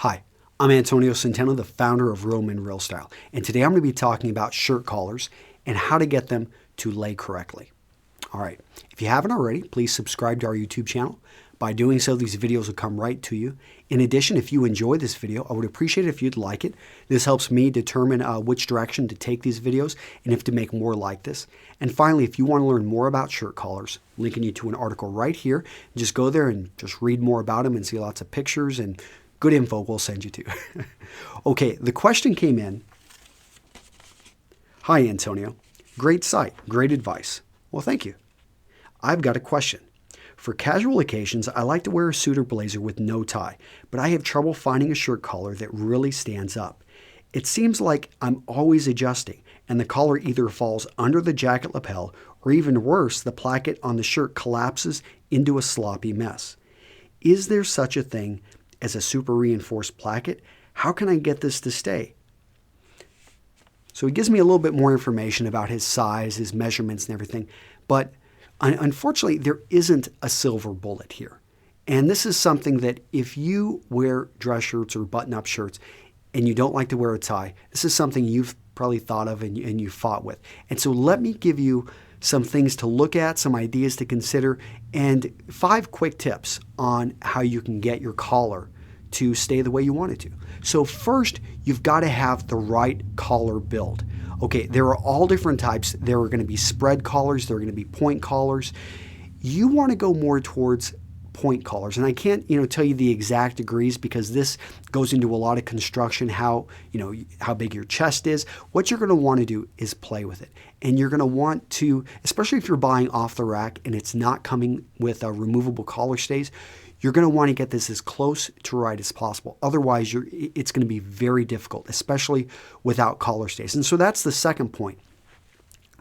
Hi, I'm Antonio Centeno, the founder of Real Men Real Style, and today I'm going to be talking about shirt collars and how to get them to lay correctly. All right, if you haven't already, please subscribe to our YouTube channel. By doing so, these videos will come right to you. In addition, if you enjoy this video, I would appreciate it if you'd like it. This helps me determine which direction to take these videos and if to make more like this. And finally, if you want to learn more about shirt collars, linking you to an article right here, just go there and just read more about them and see lots of pictures and good info we'll send you to. Okay, the question came in. Hi, Antonio. Great site, great advice. Well, thank you. I've got a question. For casual occasions, I like to wear a suit or blazer with no tie, but I have trouble finding a shirt collar that really stands up. It seems like I'm always adjusting, and the collar either falls under the jacket lapel, or even worse, the placket on the shirt collapses into a sloppy mess. Is there such a thing as a super reinforced placket? How can I get this to stay? So he gives me a little bit more information about his size, his measurements and everything, but unfortunately, there isn't a silver bullet here. And this is something that if you wear dress shirts or button-up shirts and you don't like to wear a tie, this is something you've probably thought of and you fought with. And so let me give you some things to look at, some ideas to consider, and 5 quick tips on how you can get your collar to stay the way you want it to. So first, you've got to have the right collar build. Okay, there are all different types. There are going to be spread collars. There are going to be point collars. You want to go more towards point collars. And I can't, tell you the exact degrees because this goes into a lot of construction, how big your chest is. What you're going to want to do is play with it. And you're going to want to, especially if you're buying off the rack and it's not coming with a removable collar stays, you're going to want to get this as close to right as possible. Otherwise, it's going to be very difficult, especially without collar stays. And so that's the second point.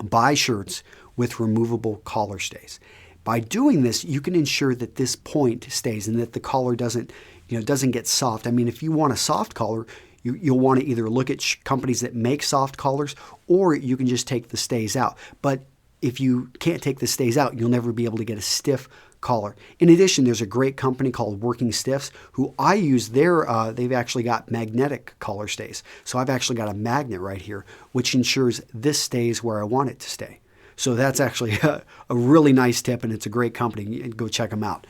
Buy shirts with removable collar stays. By doing this, you can ensure that this point stays and that the collar doesn't get soft. I mean, if you want a soft collar, you'll want to either look at companies that make soft collars, or you can just take the stays out. But if you can't take the stays out, you'll never be able to get a stiff collar. In addition, there's a great company called Working Stiffs who I use they've actually got magnetic collar stays. So I've actually got a magnet right here, which ensures this stays where I want it to stay. So that's actually a really nice tip, and it's a great company. Go check them out.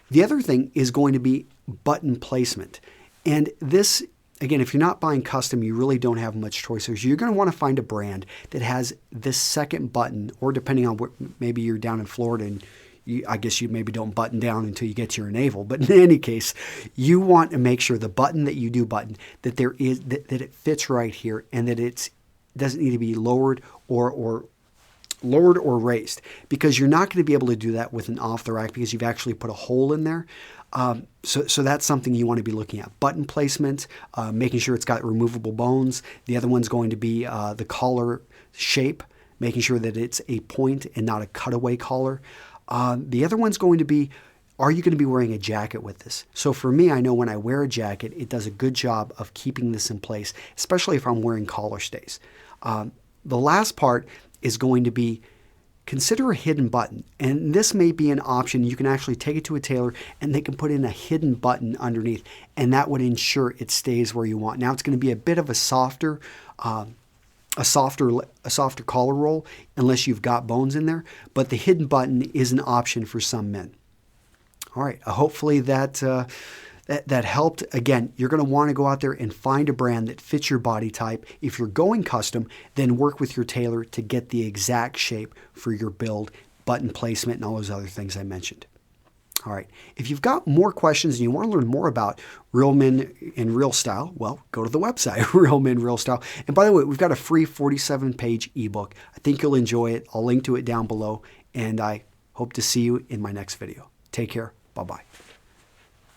The other thing is going to be button placement. And this, again, if you're not buying custom, you really don't have much choices. You're going to want to find a brand that has this second button, or depending on what, maybe you're down in Florida and I guess you maybe don't button down until you get to your navel. But in any case, you want to make sure the button that you do button, that it fits right here and that it doesn't need to be lowered or raised, because you're not going to be able to do that with an off the rack because you've actually put a hole in there. So that's something you want to be looking at. Button placement, making sure it's got removable bones. The other one's going to be the collar shape, making sure that it's a point and not a cutaway collar. The other one's going to be, are you going to be wearing a jacket with this? So for me, I know when I wear a jacket, it does a good job of keeping this in place, especially if I'm wearing collar stays. The last part is going to be, consider a hidden button. And this may be an option. You can actually take it to a tailor and they can put in a hidden button underneath, and that would ensure it stays where you want. Now it's going to be a bit of a softer collar roll unless you've got bones in there, but the hidden button is an option for some men. All right, hopefully that helped. Again, you're going to want to go out there and find a brand that fits your body type. If you're going custom, then work with your tailor to get the exact shape for your build, button placement, and all those other things I mentioned. All right, if you've got more questions and you want to learn more about Real Men in Real Style, well, go to the website, Real Men Real Style. And by the way, we've got a free 47-page ebook. I think you'll enjoy it. I'll link to it down below, and I hope to see you in my next video. Take care. Bye-bye.